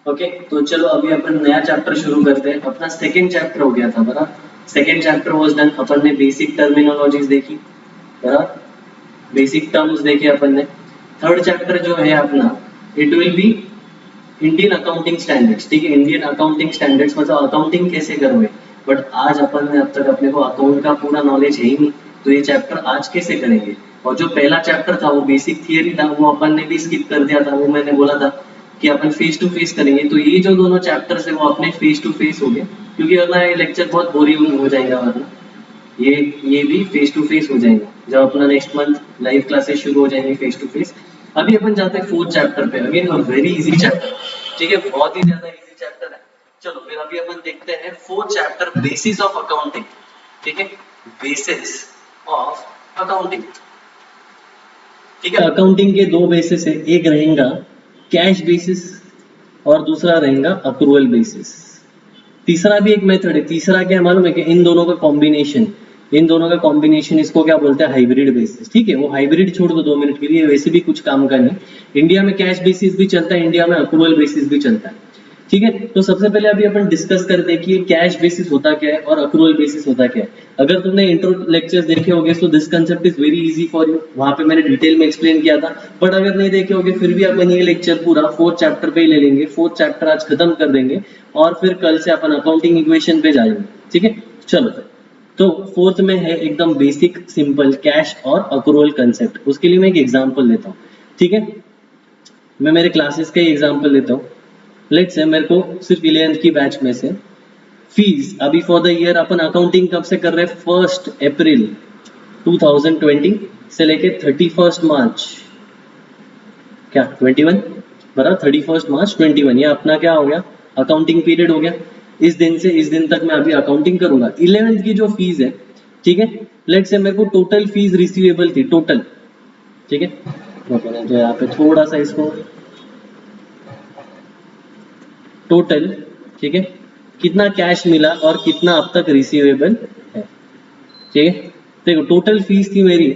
Okay, तो चलो अभी अपन नया चैप्टर शुरू करते हैं। अपना सेकंड चैप्टर हो गया था बराबर। सेकंड चैप्टर वाज डन, अपन ने बेसिक टर्मिनोलॉजीज देखी बराबर, बेसिक टर्म्स देखे अपन ने। थर्ड चैप्टर जो है अपना, it will be Indian accounting standards. ठीक है, इंडियन अकाउंटिंग स्टैंडर्ड्स मतलब अकाउंटिंग कैसे करोगे। बट आज अपन ने अब तक अपने को अकाउंट का पूरा नॉलेज है ही नहीं, तो ये चैप्टर आज कैसे करेंगे। और जो पहला चैप्टर था वो बेसिक थियरी था, वो अपन ने भी स्किप कर दिया था। वो मैंने बोला था कि अपन फेस टू फेस करेंगे, तो ये जो दोनों चैप्टर्स है वो अपने फेस टू फेस हो गए, क्योंकि वरना ये लेक्चर बहुत बोरिंग हो जाएगा। वरना ये ये भी फेस टू फेस हो जाएगा जब अपना नेक्स्ट मंथ लाइव क्लासेस शुरू हो जाएंगे फेस टू फेस। अभी अपन जाते हैं फोर्थ चैप्टर पे, again a very easy chapter. ठीक है, बहुत ही ज्यादा इजी चैप्टर है। चलो फिर अभी अपन देखते हैं fourth chapter, basis of accounting. ठीक है, बेसिस ऑफ अकाउंटिंग। ठीक है, अकाउंटिंग के दो बेसिस है, एक रहेगा कैश बेसिस और दूसरा रहेगा अक्रूवल बेसिस। तीसरा भी एक मेथड है, तीसरा क्या है मालूम है कि इन दोनों का कॉम्बिनेशन, इन दोनों का कॉम्बिनेशन इसको क्या बोलते हैं, हाइब्रिड बेसिस। ठीक है, वो हाइब्रिड छोड़ दो 2 मिनट के लिए, वैसे भी कुछ काम का नहीं। इंडिया में कैश बेसिस भी चलता है, इंडिया में अक्रूवल बेसिस भी चलता है। ठीक है, तो सबसे पहले अभी अपन डिस्कस करते हैं कि कैश बेसिस होता क्या है और अक्रूवल बेसिस होता क्या है। अगर तुमने इंट्रो लेक्चर्स देखे होंगे तो this concept is very easy for you, वहां पे मैंने डिटेल में एक्सप्लेन किया था। बट अगर नहीं देखे होंगे फिर भी अपन ये लेक्चर पूरा फोर्थ चैप्टर पे ही ले लेंगे, फोर्थ चैप्टर आज खत्म कर देंगे और फिर कल से अपन अकाउंटिंग इक्वेशन पे जाएंगे। ठीक है, चलो तो फोर्थ में है एकदम बेसिक सिंपल कैश और अक्रूवल कंसेप्ट। उसके लिए मैं एक एग्जांपल लेता हूँ। ठीक है, मैं मेरे क्लासेस का ही एग्जांपल लेता हूँ। लेट्स से मेरे को सिर्फ 11th की बैच में से फीस अभी for the year upon accounting कब से कर रहे हैं, 1 अप्रैल 2020 से लेके 31 मार्च क्या 21 बराबर, 31 मार्च 21 ये अपना क्या हो गया, अकाउंटिंग पीरियड हो गया। इस दिन से इस दिन तक मैं अभी अकाउंटिंग करूंगा। 11th की जो फीस है, ठीक है, लेट से मेरे को टोटल फीस रिसीवेबल थी टोटल। ठीक है, तो यहाँ पे थोड़ा सा इसको टोटल, ठीक है, कितना कैश मिला और कितना अब तक रिसीवेबल है। ठीक है, देखो टोटल फीस थी मेरी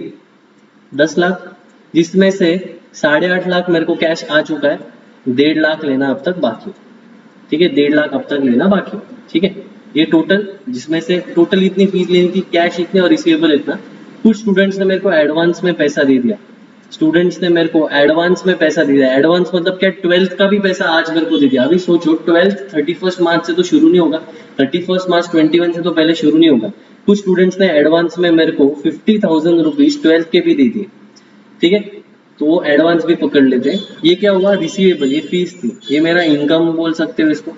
10 लाख, जिसमें से 8.5 लाख मेरे को कैश आ चुका है, 1.5 लाख लेना अब तक बाकी। ठीक है, 1.5 लाख अब तक लेना बाकी। ठीक है, ये टोटल, जिसमें से टोटल इतनी फीस लेनी थी, कैश इतने और रिसीवेबल इतना। कुछ स्टूडेंट्स ने मेरे को एडवांस में पैसा दे दिया, स्टूडेंट्स ने मेरे को एडवांस में पैसा दे दिया। एडवांस मतलब क्या, 12th का भी पैसा आज मेरे को दे दिया। अभी सोचो 12th 31 मार्च से तो शुरू नहीं होगा, 31 मार्च 21 से तो पहले शुरू नहीं होगा। कुछ स्टूडेंट्स ने एडवांस में मेरे को 50,000 रुपीज 12th के भी दे दिए। ठीक है, तो वो एडवांस भी पकड़ लेते हैं। ये क्या हुआ, रिसीवेबल, ये फीस थी, ये मेरा इनकम बोल सकते हो इसको।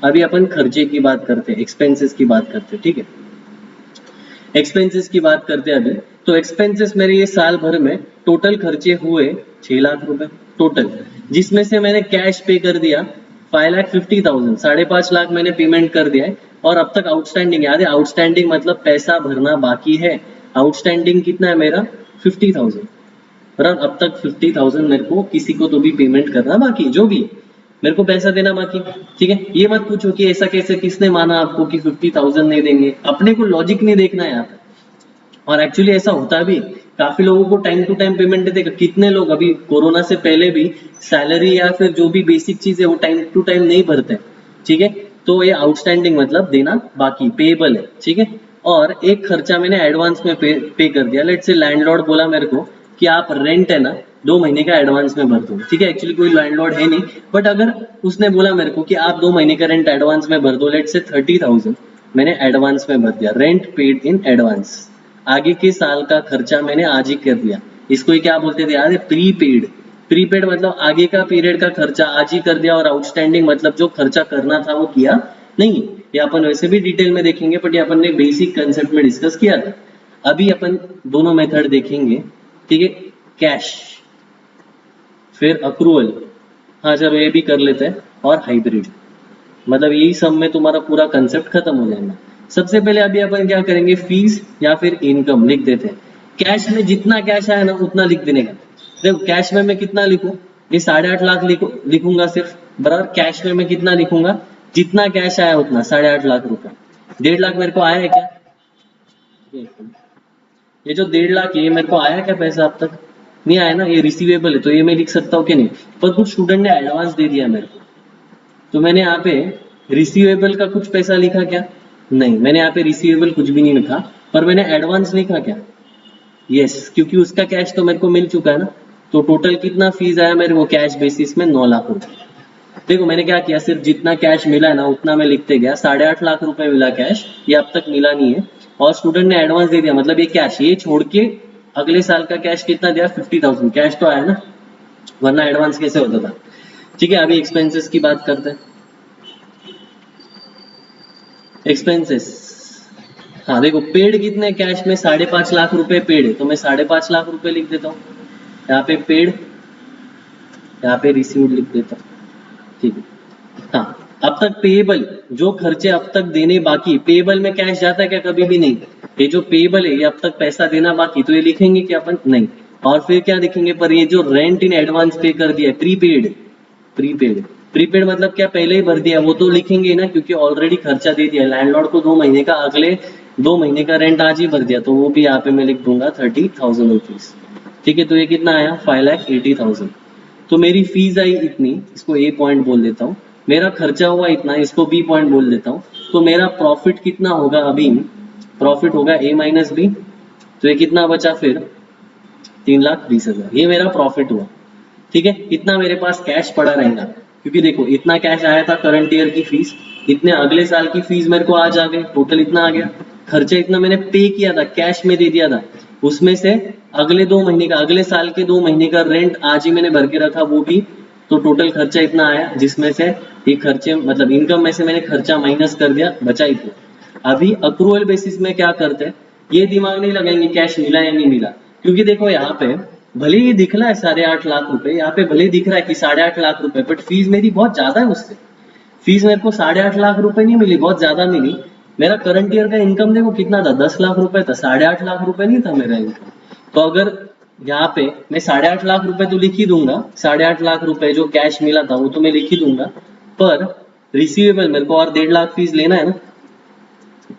अभी अपन खर्चे की बात करते हैं, एक्सपेंसेस की बात करते हैं। ठीक है, एक्सपेंसेस की बात करते हैं अभी। तो एक्सपेंसेस मेरे ये साल भर में टोटल खर्चे हुए 6 लाख रुपए टोटल, जिसमें से मैंने कैश पे कर दिया 5,50,000, 5.5 लाख मैंने पेमेंट कर दिया है। और अब तक आउटस्टैंडिंग, याद है आउटस्टैंडिंग मतलब पैसा भरना बाकी है। आउटस्टैंडिंग कितना है मेरा, 50,000 बराबर। अब तक 50,000 मेरे को किसी को तो भी पेमेंट करना बाकी, जो भी मेरे को पैसा देना बाकी। ठीक है, ये मत पूछो कि ऐसा कैसे, किसने माना आपको कि 50,000 नहीं देंगे। अपने को लॉजिक नहीं देखना है यहाँ पे। और एक्चुअली ऐसा होता भी, काफी लोगों को टाइम टू टाइम पेमेंट देते। कितने लोग अभी कोरोना से पहले भी सैलरी या फिर जो भी बेसिक चीज है वो टाइम टू टाइम नहीं भरते। ठीक है, तो ये आउटस्टैंडिंग मतलब देना बाकी, पेएबल है। ठीक है, और एक खर्चा मैंने एडवांस में पे कर दिया। लेट से लैंडलॉर्ड बोला मेरे को कि आप रेंट है ना 2 महीने का एडवांस में भर दो। ठीक है, एक्चुअली कोई लैंडलॉर्ड है नहीं, बट अगर उसने बोला मेरे को कि आप 2 महीने का रेंट एडवांस में भर दो, लेट से 30,000 मैंने एडवांस में भर दिया, रेंट पेड इन एडवांस। आगे के साल का खर्चा मैंने आज ही कर दिया। इसको ही क्या बोलते थे यार, प्रीपेड। प्रीपेड मतलब आगे का पीरियड का खर्चा आज ही कर दिया, और आउटस्टैंडिंग मतलब जो खर्चा करना था वो किया नहीं। ये अपन वैसे भी डिटेल में देखेंगे, बट ये अपन ने बेसिक कंसेप्ट में डिस्कस किया था। अभी अपन दोनों मेथड देखेंगे। ठीक है, कैश फिर अक्रूवल, हाँ चलो ये भी कर लेते हैं, और हाइब्रिड, मतलब यही सब में तुम्हारा पूरा कंसेप्ट खत्म हो जाएगा। सबसे पहले अभी अपन क्या करेंगे, फीस या फिर इनकम लिख देते हैं। कैश में जितना कैश आया ना उतना लिख देने का। देखो कैश में मैं कितना लिखूं, ये 8.5 लाख लिखूंगा सिर्फ बराबर। कैश में मैं कितना लिखूंगा, जितना कैश आया उतना 8.5 लाख रुपए। 1.5 लाख मेरे को आया है क्या, ये जो 1.5 लाख ये मेरे को आया क्या पैसा अब तक, नहीं आया ना, ये रिसीवेबल है तो ये मैं लिख सकता हूँ कि नहीं। पर कुछ स्टूडेंट ने एडवांस दे दिया मेरे को, तो मैंने यहाँ पे रिसीवेबल का कुछ पैसा लिखा क्या? नहीं, मैंने यहाँ पे रिसीवेबल कुछ भी नहीं लिखा, पर मैंने एडवांस लिखा क्या? यस, क्योंकि उसका कैश तो मेरे को मिल चुका है ना। तो टोटल कितना फीस आया मेरे को कैश बेसिस में? 9 लाख रुपए। देखो मैंने क्या किया, सिर्फ जितना कैश मिला है ना उतना मैं लिखते गया। 8.5 लाख रुपए मिला कैश, ये अब तक मिला नहीं है, और स्टूडेंट ने एडवांस दे दिया, मतलब ये कैश, ये छोड़ के अगले साल का कैश कितना दिया? 50,000 कैश तो आया ना, वरना एडवांस कैसे होता था। ठीक है, अभी एक्सपेंसेस की बात करते हैं। एक्सपेंसेस, हाँ देखो पेड कितने कैश में? 5.5 लाख रुपए पेड है, तो मैं 5.5 लाख रुपए लिख देता हूँ यहाँ पे पेड, यहाँ पे रिसीव्ड लिख देता हूँ। ठीक है, हाँ अब तक पेएबल, जो खर्चे अब तक देने बाकी, पेएबल में कैश जाता है क्या? कभी भी नहीं। ये जो पेएबल है ये अब तक पैसा देना बाकी, तो ये लिखेंगे क्या अपन? नहीं। और फिर क्या लिखेंगे? पर ये जो रेंट इन एडवांस पे कर दिया, प्रीपेड, प्रीपेड, प्रीपेड मतलब क्या? पहले ही भर दिया, वो तो लिखेंगे ना, क्योंकि ऑलरेडी खर्चा दे दिया लैंडलॉर्ड को 2 महीने का, अगले 2 महीने का रेंट आज ही भर दिया, तो वो भी यहाँ पे मैं लिख दूंगा 30,000 रुपीज। ठीक है, तो ये कितना आया? 5,80,000। तो मेरी फीस आई इतनी, इसको ए पॉइंट बोल देता हूँ। मेरा खर्चा हुआ इतना, इसको बी पॉइंट बोल देता हूँ। तो मेरा प्रॉफिट कितना होगा? अभी प्रॉफिट होगा ए माइनस बी, तो ये कितना बचा फिर? 3,20,000, ये मेरा प्रॉफिट हुआ। ठीक है, इतना मेरे पास कैश पड़ा रहेगा, क्योंकि देखो इतना कैश आया था करंट ईयर की फीस, इतने अगले साल की फीस मेरे को आज आ गई, टोटल इतना आ गया। खर्चा इतना मैंने पे किया था, कैश में दे दिया था, उसमें से अगले 2 महीने का, अगले साल के 2 महीने का रेंट आज ही मैंने भर के रखा, वो भी, तो टोटल खर्चा इतना आया, जिसमें से ये खर्चे मतलब इनकम में से मैंने खर्चा माइनस कर दिया, बचा इतना। अभी अक्रूवल बेसिस में क्या करते हैं, ये दिमाग नहीं लगाएंगे कैश मिला या नहीं मिला, क्योंकि देखो यहाँ पे भले ही दिख रहा है 8.5 लाख रुपए, यहाँ पे भले ही दिख रहा है कि 8.5 लाख रुपए, बट फीस मेरी बहुत ज्यादा है उससे। फीस मेरे को 8.5 लाख रुपए नहीं मिली, बहुत ज्यादा मिली। मेरा करंट ईयर का इनकम देखो कितना था? 10 लाख रुपए था, 8.5 लाख रुपए नहीं था मेरा इनकम। तो अगर यहाँ पे मैं 8.5 लाख रुपए तो लिख ही दूंगा, 8.5 लाख रुपए जो कैश मिला था वो तो मैं लिख ही दूंगा, पर रिसीवेबल मेरे को और 1.5 लाख फीस लेना है ना।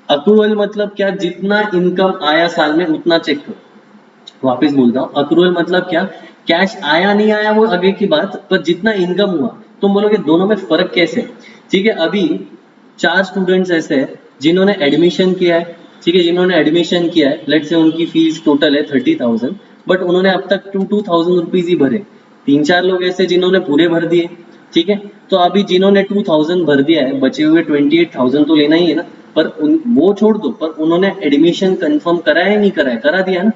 अक्रूवल मतलब क्या? जितना इनकम आया साल में उतना चेक करो। वापस बोलता हूँ, अक्रूवल मतलब क्या? कैश आया नहीं आया वो आगे की बात, पर जितना इनकम हुआ। तुम बोलोगे दोनों में फर्क कैसे? ठीक है, अभी 4 स्टूडेंट्स ऐसे हैं जिन्होंने एडमिशन किया है। ठीक है, जिन्होंने एडमिशन किया है, लेट से उनकी फीस टोटल है 30,000, बट उन्होंने अब तक 2,000 रुपीज ही भरे। 3-4 लोग ऐसे जिन्होंने पूरे भर दिए। ठीक है, तो अभी जिन्होंने 2,000 भर दिया है, बचे हुए 28,000 तो लेना ही है ना। पर वो छोड़ दो, पर उन्होंने एडमिशन कंफर्म करा है नहीं करा है? करा दिया ना।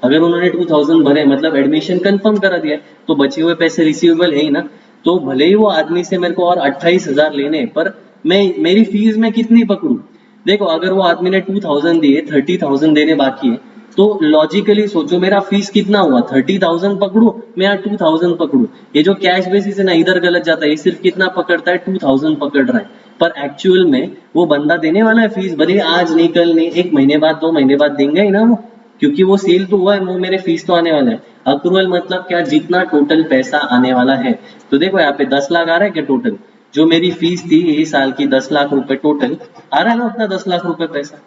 अगर उन्होंने 2,000 भरे मतलब एडमिशन कंफर्म करा दिया है, तो बचे हुए पैसे रिसीवेबल है ही ना। तो भले ही वो आदमी से मेरे को और 28,000 लेने हैं, पर मैं मेरी फीस में कितनी पकड़ू? देखो अगर वो आदमी ने 2,000 दिए, 30,000 देने बाकी है, तो लॉजिकली सोचो मेरा फीस कितना हुआ? 30,000 पकड़ू मैं या 2,000 पकड़ू? ये जो कैश बेसिस है ना इधर गलत जाता है, ये सिर्फ कितना पकड़ता है? 2,000 पकड़ रहा है, पर एक्चुअल में वो बंदा देने वाला है फीस, भले आज नहीं कल नहीं, 1 महीने बाद 2 महीने बाद देंगे ही ना वो, क्योंकि वो सेल तो हुआ है, वो मेरे फीस तो आने वाला है। अक्रूवल मतलब क्या? जितना टोटल पैसा आने वाला है। तो देखो यहाँ पे 10 लाख आ रहा है क्या टोटल? जो मेरी फीस थी ये साल की 10 लाख रुपए टोटल आ रहा है ना, उतना 10 लाख रुपए पैसा,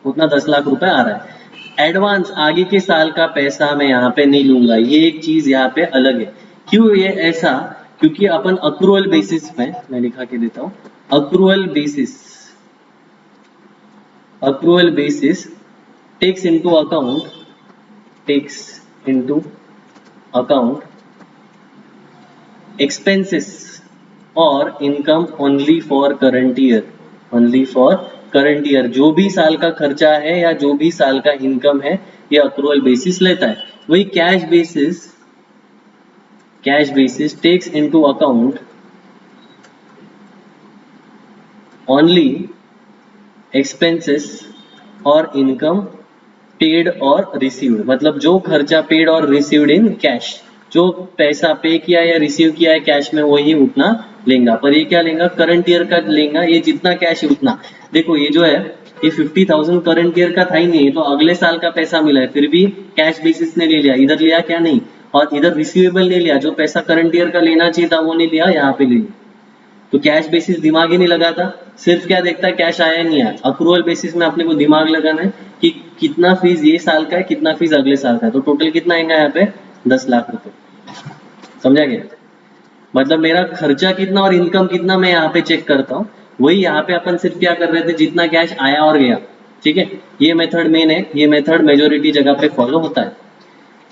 उतना 10 लाख रुपए आ रहा है। एडवांस आगे के साल का पैसा मैं यहाँ पे नहीं लूंगा, ये एक चीज यहाँ पे अलग है। क्यों ये ऐसा? क्योंकि अपन अक्रूवल बेसिस पे, मैं लिखा के देता हूँ, accrual basis, accrual basis takes into account, takes into account expenses और income only for current year, only for current year। जो भी साल का खर्चा है या जो भी साल का इनकम है ये अक्रूवल बेसिस लेता है। वही cash basis, cash basis takes into account only expenses और इनकम पेड और रिसीव्ड, मतलब जो खर्चा पेड और रिसीव्ड इन कैश, जो पैसा पे किया या रिसीव किया है कैश में वही उतना लेगा। पर ये क्या लेगा? करंट ईयर का लेगा, ये जितना कैश है उतना। देखो ये जो है ये 50,000 करंट ईयर का था ही नहीं, तो अगले साल का पैसा मिला है, फिर भी कैश बेसिस ने ले लिया। इधर लिया क्या? नहीं। और इधर रिसीवेबल ले लिया, जो पैसा करंट ईयर का लेना चाहिए था वो नहीं लिया, यहाँ पे ले लिया। तो कैश बेसिस दिमाग ही नहीं लगाता, सिर्फ क्या देखता है? कैश आया नहीं आया। अक्रूवल बेसिस में अपने को दिमाग लगाना है कि कितना फीस ये साल का है, कितना फीस अगले साल का है। तो टोटल कितना आएगा यहाँ पे? 10 लाख रुपए। समझा गया? मतलब मेरा खर्चा कितना और इनकम कितना मैं यहाँ पे चेक करता हूँ। वही यहाँ पे अपन सिर्फ क्या कर रहे थे, जितना कैश आया और गया, ठीक है। ये मेथड मेन है, ये मेथड मेजोरिटी जगह पे फॉलो होता है,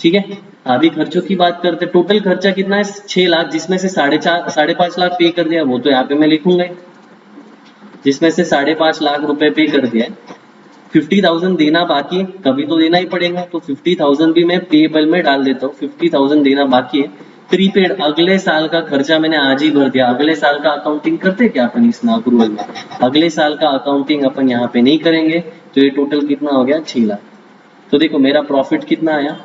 ठीक है। अभी खर्चों की बात करते हैं। टोटल खर्चा कितना है, 6 लाख, जिसमें से 4.5 लाख पे कर दिया, वो तो यहाँ पे मैं लिखूंगा ही। जिसमें से 5.5 लाख रुपए पे कर दिया है, 50,000 देना बाकी है, कभी तो देना ही पड़ेगा, तो 50,000 भी मैं पेबल में डाल देता हूँ। 50,000 देना बाकी है। प्रीपेड, अगले साल का खर्चा मैंने आज ही भर दिया। अगले साल का अकाउंटिंग करते क्या अपन इसमें अप्रूवल में? अगले साल का अकाउंटिंग अपन यहाँ पे नहीं करेंगे। तो ये टोटल कितना हो गया, 6 लाख। तो देखो मेरा प्रॉफिट कितना आया,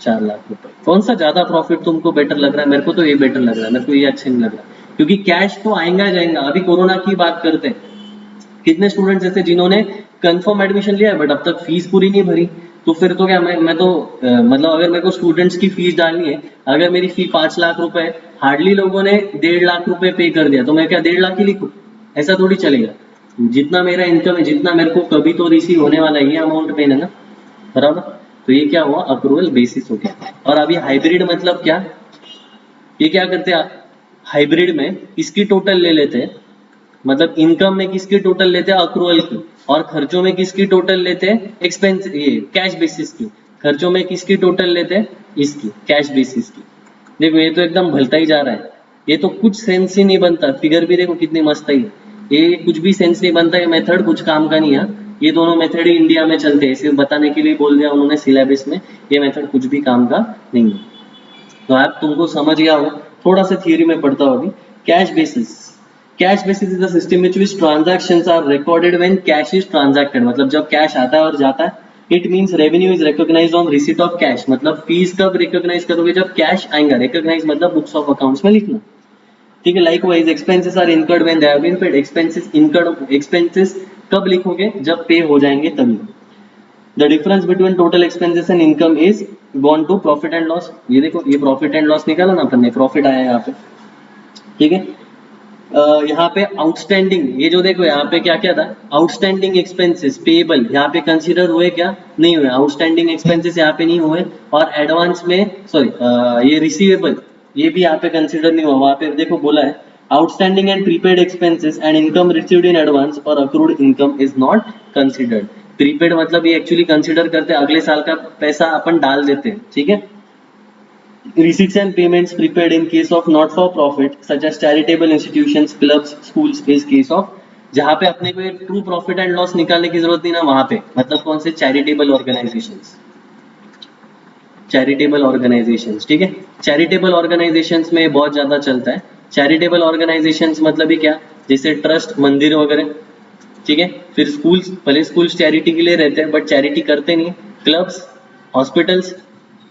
4 लाख रुपए। कौन सा ज्यादा प्रॉफिट तुमको बेटर लग रहा है? मेरे को तो ये बेटर लग रहा है, मेरे को ये अच्छा नहीं लग रहा, क्योंकि कैश तो आएगा जाएगा। अभी कोरोना की बात करते हैं, कितने स्टूडेंट्स ऐसे जिन्होंने कंफर्म एडमिशन लिया है बट अब तक फीस पूरी नहीं भरी। तो फिर तो क्या, मैं तो मतलब अगर मेरे को स्टूडेंट्स की फीस डालनी है, अगर मेरी फी 5 लाख रुपए है, हार्डली लोगों ने 1.5 लाख रुपए पे कर दिया, तो मैं क्या 1.5 लाख ही लिखूं? ऐसा थोड़ी चलेगा। जितना मेरा इनकम है, जितना मेरे को कभी तो रिसीव होने वाला है, ये अमाउंट पेन है ना, बराबर। तो ये क्या हुआ, अप्रूवल बेसिस हो गया। और अभी हाइब्रिड मतलब क्या, ये क्या करते हैं, हाइब्रिड में इसकी टोटल ले लेते हैं, मतलब इनकम में किसकी टोटल लेते हैं, अक्रूवल की, और खर्चों में किसकी टोटल लेते हैं, एक्सपेंस, ये कैश बेसिस की। खर्चों में किसकी टोटल लेते हैं, इसकी कैश बेसिस की। देखो ये तो एकदम भलता ही जा रहा है, ये तो कुछ सेंस ही नहीं बनता। फिगर भी देखो कितनी मस्त है, ये कुछ भी सेंस नहीं बनता। ये मेथड कुछ काम का नहीं है। ये दोनों मेथड ही इंडिया में चलते हैं, सिर्फ बताने के लिए बोल दिया उन्होंने सिलेबस में। ये मेथड कुछ भी काम का नहीं है। तो आप तुमको समझ गया हो, थोड़ा सा थियरी में पढ़ता हो अभी। Cash basis, cash basis is the system which which transactions are recorded when cash is transacted. मतलब जब कैश आता है और जाता है। It means revenue is recognised on receipt of cash. मतलब फीस कब रिकॉग्नाइज करोगे, जब कैश आएगा। रिकॉग्नाइज मतलब बुक्स ऑफ अकाउंट्स में लिखना, ठीक है। Likewise expenses are incurred when they have been paid. Expenses incurred, expenses कब लिखोगे, जब पे हो जाएंगे तभी। The difference between total expenses and income is gone to profit and loss. ये देखो, ये प्रॉफिट एंड लॉस निकाला ना अपन ने, प्रॉफिट आया यहाँ पे, ठीक है। यहाँ पे आउटस्टैंडिंग, ये जो देखो यहाँ पे क्या क्या था, आउटस्टैंडिंग एक्सपेंसेस पेएबल, यहाँ पे कंसीडर हुए क्या, नहीं हुए। आउटस्टैंडिंग एक्सपेंसेस यहाँ पे नहीं हुए। और एडवांस में, सॉरी, ये रिसीवेबल, ये भी यहाँ पे कंसीडर नहीं हुआ। वहाँ पे देखो बोला है, outstanding and prepaid expenses and income received in advance और accrued income is not considered. Prepaid मतलब ये एक्चुअली कंसीडर करते हैं, अगले साल का पैसा अपन डाल देते हैं, ठीक है। Receipts and payments prepared in case of not for profit such as charitable institutions, clubs, schools is case of, जहाँ पे अपने को ट्रू प्रॉफिट एंड लॉस निकालने की जरूरत नहीं ना, वहां पे मतलब कौन से, चैरिटेबल ऑर्गेनाइजेशंस, चैरिटेबल ऑर्गेनाइजेशंस, ठीक है। चैरिटेबल ऑर्गेनाइजेशंस में बहुत ज्यादा चलता है। चैरिटेबल ऑर्गेनाइजेशंस मतलब ही क्या, जैसे ट्रस्ट, मंदिर वगैरह, ठीक है। फिर स्कूल्स, भले स्कूल्स चैरिटी के लिए रहते हैं बट चैरिटी करते नहीं। क्लब्स, हॉस्पिटल्स,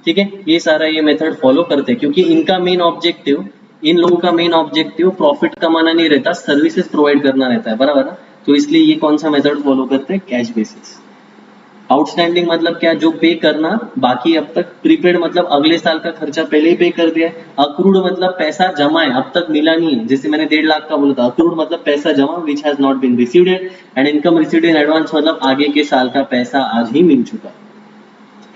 ठीक है। ये सारा ये मेथड फॉलो करते हैं, क्योंकि इनका मेन ऑब्जेक्टिव, इन लोगों का मेन ऑब्जेक्टिव प्रॉफिट कमाना नहीं रहता, सर्विसेज प्रोवाइड करना रहता है, बराबर ना। तो इसलिए ये कौन सा मेथड फॉलो करते हैं, कैश बेसिस। आउटस्टैंडिंग मतलब क्या, जो पे करना बाकी अब तक। प्रीपेड मतलब अगले साल का खर्चा पहले ही पे कर दिया है। अक्रूड मतलब पैसा जमा है, अब तक मिला नहीं है, जैसे मैंने 1.5 लाख का बोला था। अक्रूड मतलब पैसा जमा, which has not been received and income received in advance मतलब आगे के साल का पैसा आज ही मिल चुका।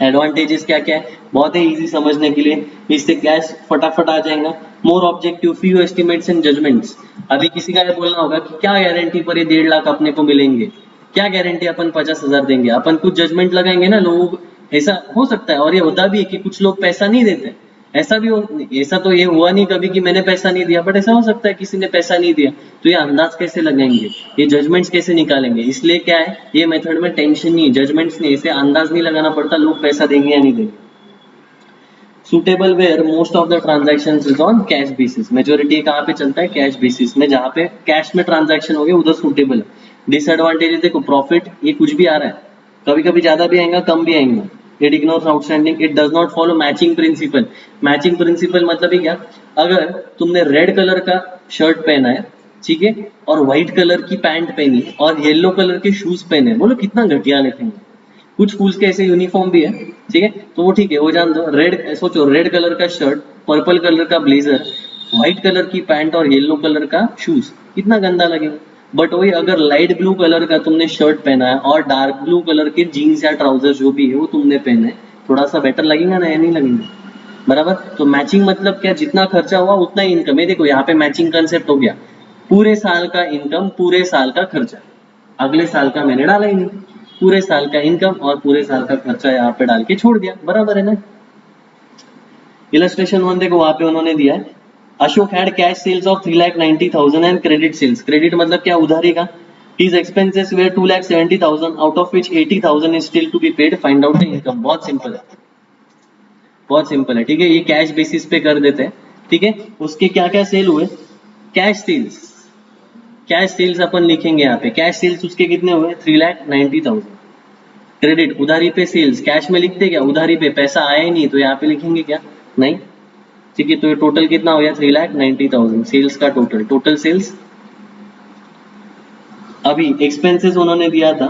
एडवांटेजेस क्या क्या है, बहुत ही इजी समझने के लिए, इससे कैश फटाफट आ जाएगा। More objective, few estimates and judgements. अभी किसी का ये बोलना होगा कि क्या गारंटी पर ये 1.5 लाख अपने को मिलेंगे, क्या गारंटी अपन 50,000 देंगे, अपन कुछ जजमेंट लगाएंगे ना लोगों को। ऐसा हो सकता है, और ये होता भी है कि कुछ लोग पैसा नहीं देते। ऐसा भी हो, ऐसा तो ये हुआ नहीं कभी कि मैंने पैसा नहीं दिया, बट ऐसा हो सकता है किसी ने पैसा नहीं दिया। तो ये अंदाज कैसे लगाएंगे, ये जजमेंट्स कैसे निकालेंगे। इसलिए क्या है, ये मेथड में टेंशन नहीं, जजमेंट्स नहीं, इसे अंदाज नहीं लगाना पड़ता लोग पैसा देंगे या नहीं देंगे। Suitable where most of the transaction is on cash basis. Majority कहाँ पे चलता है, कैश बेसिस में, जहाँ पे कैश में ट्रांजेक्शन हो गए उधर सुटेबल। डिसएडवांटेज देखो, प्रॉफिट ये कुछ भी आ रहा है, कभी कभी ज्यादा भी आएगा कम भी आएगा। It ignores outstanding, it does not follow matching principal. Matching principal मतलब ही क्या, अगर तुमने रेड कलर का शर्ट पहना है, ठीक है, और व्हाइट कलर की पैंट पहनी है और येलो कलर के शूज पहने, बोलो कितना घटिया लिखेंगे। कुछ स्कूल्स के ऐसे यूनिफॉर्म भी है, ठीक है, तो वो ठीक है, वो जान दो। रेड, सोचो रेड कलर का शर्ट, पर्पल कलर का ब्लेजर, व्हाइट कलर की पैंट और येलो कलर का शूज, कितना गंदा लगेगा। बट वही अगर लाइट ब्लू कलर का तुमने शर्ट पहना है और डार्क ब्लू कलर के जीन्स या ट्राउजर जो भी है वो तुमने पहने, थोड़ा सा बेटर लगेगा ना, या नहीं लगेगा। बराबर। तो मैचिंग मतलब क्या, जितना खर्चा हुआ उतना ही इनकम है। देखो यहाँ पे मैचिंग कंसेप्ट हो गया, पूरे साल का इनकम पूरे साल का खर्चा, अगले साल का मैंने डाला ही नहीं, पूरे साल का इनकम और पूरे साल का खर्चा यहाँ पे डाल के छोड़ दिया, बराबर है ना। इलस्ट्रेशन 1 देखो वहां पे उन्होंने दिया है, Ashok had cash sales of 3,90,000 and credit sales, credit मतलब क्या, उधारी का। His expenses were 2,70,000 out of which 80,000 is still to be paid, find out the income। बहुत सिंपल है, बहुत सिंपल है, ठीक है। ये कैश बेसिस पे कर देते हैं, ठीक है। उसके क्या क्या सेल हुए, कैश सेल्स, कैश सेल्स अपन लिखेंगे यहाँ पे, कैश सेल्स उसके कितने हुए 3,90,000। क्रेडिट उधारी पे सेल्स, कैश में लिखते क्या, उधारी पे पैसा आया ही नहीं तो यहाँ पे लिखेंगे क्या, नहीं, ठीक है। तो ये टोटल कितना हो गया 3,90,000 सेल्स का टोटल, टोटल सेल्स। अभी एक्सपेंसेस उन्होंने दिया था,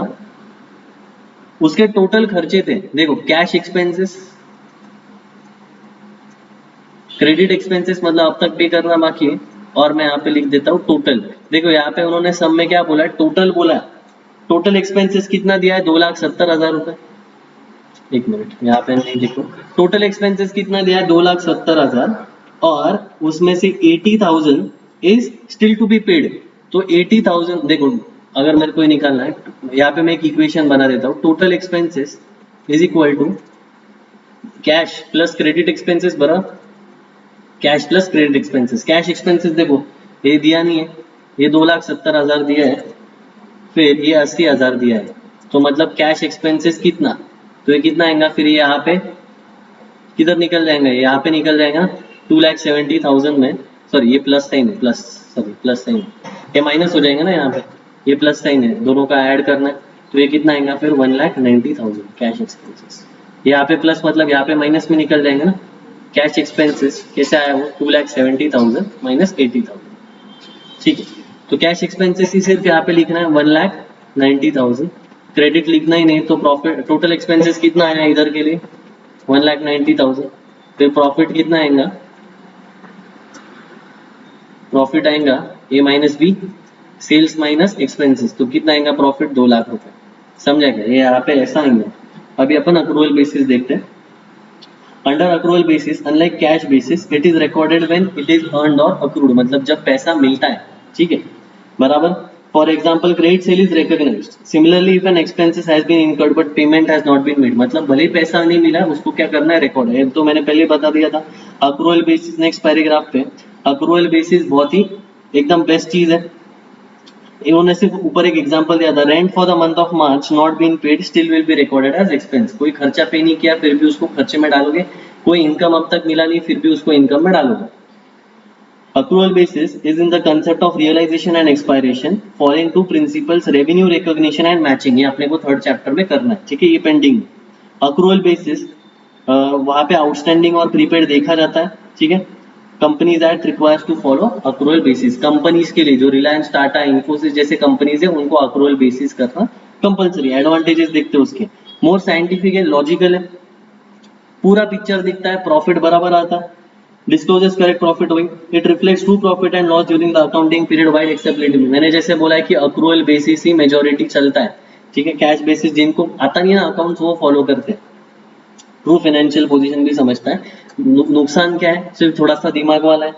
उसके टोटल खर्चे थे, देखो कैश एक्सपेंसेस, क्रेडिट एक्सपेंसेस मतलब अब तक पे करना बाकी है, और मैं यहाँ पे लिख देता हूँ टोटल। देखो यहाँ पे उन्होंने सब में क्या बोला है, टोटल बोला है। टोटल एक्सपेंसेस कितना दिया है, 2,70,000 रुपए। एक मिनट यहाँ पे नहीं, देखो टोटल एक्सपेंसेस कितना दिया है 2,70,000, और उसमें से 80,000 is still to be paid. तो 80,000 देखो, अगर मेरे को ये निकालना है, यहाँ पे मैं एक इक्वेशन बना देता हूँ, total expenses is equal to cash plus credit expenses बराबर, cash plus credit expenses. Cash expenses देखो ये दिया नहीं है, ये 2,70,000 दिया है, फिर ये 80,000 दिया है, तो मतलब कैश एक्सपेंसेस कितना, तो ये कितना आएगा, फिर ये यहाँ पे किधर निकल जाएगा, यहाँ पे निकल जाएगा 2,70,000 में, सॉरी ये प्लस साइन है, प्लस, सॉरी प्लस साइन, ये माइनस हो जाएगा ना यहाँ पे, ये प्लस साइन है, दोनों का ऐड करना है, तो ये कितना आएगा फिर 1,90,000 कैश एक्सपेंसेस। यहाँ पे प्लस मतलब यहाँ पे माइनस में निकल जाएंगे ना, कैश एक्सपेंसेस कैसे आया वो 2,70,000 माइनस 80,000, ठीक है। तो कैश एक्सपेंसेस ही सिर्फ यहाँ पे लिखना है 1,90,000, क्रेडिट लिखना ही नहीं, तो प्रॉफिट टोटल एक्सपेंसेस कितना आया इधर के लिए 1,90,000, फिर प्रॉफिट कितना आएगा, प्रॉफिट आएगा A minus B, sales minus expenses, तो कितना आएगा प्रॉफिट 2,00,000 रुपए, समझा क्या, ये यहाँ पे ऐसा आएगा। अभी अपन अक्रूवल बेसिस देखते हैं। Under accrual basis unlike cash basis it is recorded when it is earned और अक्रूड, मतलब जब पैसा मिलता है, ठीक है, बराबर। For example credit sale is recognised, similarly if an expenses has been incurred but payment has not been made, मतलब भले ही पैसा नहीं मिला उसको क्या करना है, रिकॉर्ड है, तो मैंने पहले बता दिया था। अक्रूवल बेसिस नेक्स्ट पैराग्राफ पे, अक्रूवल बेसिस बहुत ही एकदम बेस्ट चीज है। इन्होंने सिर्फ ऊपर एक एग्जांपल दिया था, rent for the month of March not been paid still will be recorded as expense, कोई खर्चा पे नहीं किया फिर भी उसको खर्चे में डालोगे, कोई इनकम अब तक मिला नहीं फिर भी उसको इनकम में डालोगे। Accrual basis is in the concept of realization and expiration following two principles revenue recognition and matching, ये अपने को थर्ड चैप्टर में करना है, ठीक है, ये पेंडिंग। Accrual basis वहाँ पे आउटस्टैंडिंग और प्रीपेड देखा जाता है, ठीक है। Companies Act requires to follow accrual basis, companies के लिए जो रिलायंस टाटा इंफोसिस जैसे कंपनीज है उनको अक्रूवल बेसिस करना कंपलसरी। एडवांटेजेस देखते हैं उसके, मोर साइंटिफिक एंड लॉजिकल है, पूरा पिक्चर दिखता है, प्रॉफिट बराबर आता है, डिस्क्लोजेस करेक्ट प्रॉफिट हुई, it reflects true profit and loss during the accounting period wide acceptability, मैंने जैसे बोला है कि अक्रूवल बेसिस ही मेजॉरिटी चलता है, ठीक है। कैश बेसिस जिनको आता नहीं है ना अकाउंट्स वो फॉलो करते हैं। ट्रू फाइनेंशियल पोजीशन भी समझता है, नुकसान क्या है, सिर्फ थोड़ा सा दिमाग वाला है,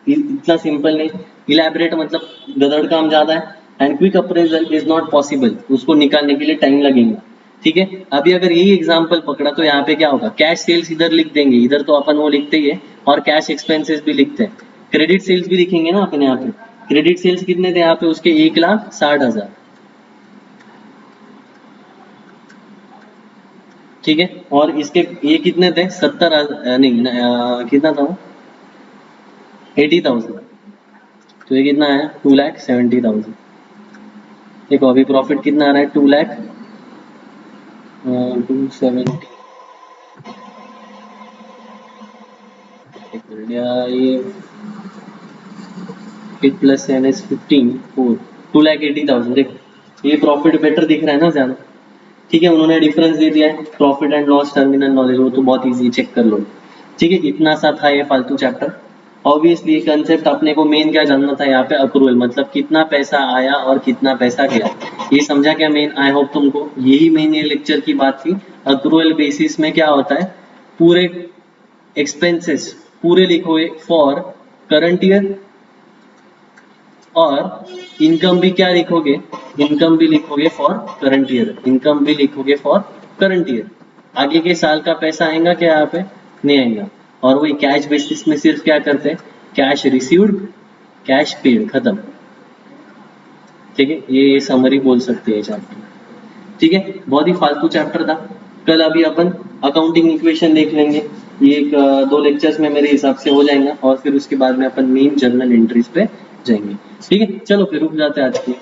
इतना सिंपल नहीं, इलेबरेट मतलब गदड़ काम ज्यादा है, and quick appraisal is not possible, उसको निकालने के लिए टाइम लगेगा, ठीक है। अभी अगर यही एग्जांपल पकड़ा तो यहाँ पे क्या होगा, कैश सेल्स इधर लिख देंगे, इधर तो अपन वो लिखते ही है, और कैश एक्सपेंसेस भी लिखते हैं, क्रेडिट सेल्स भी लिखेंगे ना अपन यहाँ पे। क्रेडिट सेल्स कितने थे यहाँ पे उसके 1,60,000, ठीक है, और इसके ये कितने थे 70,000 नहीं कितना था वो 80,000, तो ये कितना है 2,70,000। देखो अभी प्रॉफिट कितना आ रहा है 2,70, ये 8 प्लस 7 इज 15 4 2,80,000, देखो ये प्रॉफिट बेटर दिख रहा है ना ज्यादा, ठीक है। उन्होंने डिफरेंस दे दिया है profit and loss terminal knowledge, वो तो बहुत इजी चेक कर लो, ठीक है। इतना सा था ये फालतू चैप्टर। ऑब्वियसली कंसेप्ट अपने को मेन क्या जानना था यहाँ पे, अक्रूवल मतलब कितना पैसा आया और कितना पैसा गया, ये समझा क्या मेन, आई होप तुमको यही मेन ये लेक्चर की बात थी। अक्रूवल बेसिस में क्या होता है, पूरे एक्सपेंसेस पूरे लिखोगे फॉर करंट ईयर, और इनकम भी क्या लिखोगे, इनकम भी लिखोगे फॉर करंट ईयर, इनकम भी लिखोगे फॉर करंट ईयर। आगे के साल का पैसा आएगा क्या यहाँ पे, नहीं आएगा। और वही कैश बेसिस में सिर्फ क्या करते हैं, कैश रिसीव्ड, कैश पेड, खत्म। ठीक है, ये समरी बोल सकते हैं चैप्टर। ठीक है, बहुत ही फालतू चैप्टर था। कल अभी अपन अकाउंटिंग इक्वेशन देख लेंगे, ये एक 2 लेक्चर्स में मेरे हिसाब से हो जाएगा, और फिर उसके बाद में अपन मेन जर्नल एंट्रीज पे जाएंगे। ठीक है, चलो फिर रुक जाते हैं आज के लिए।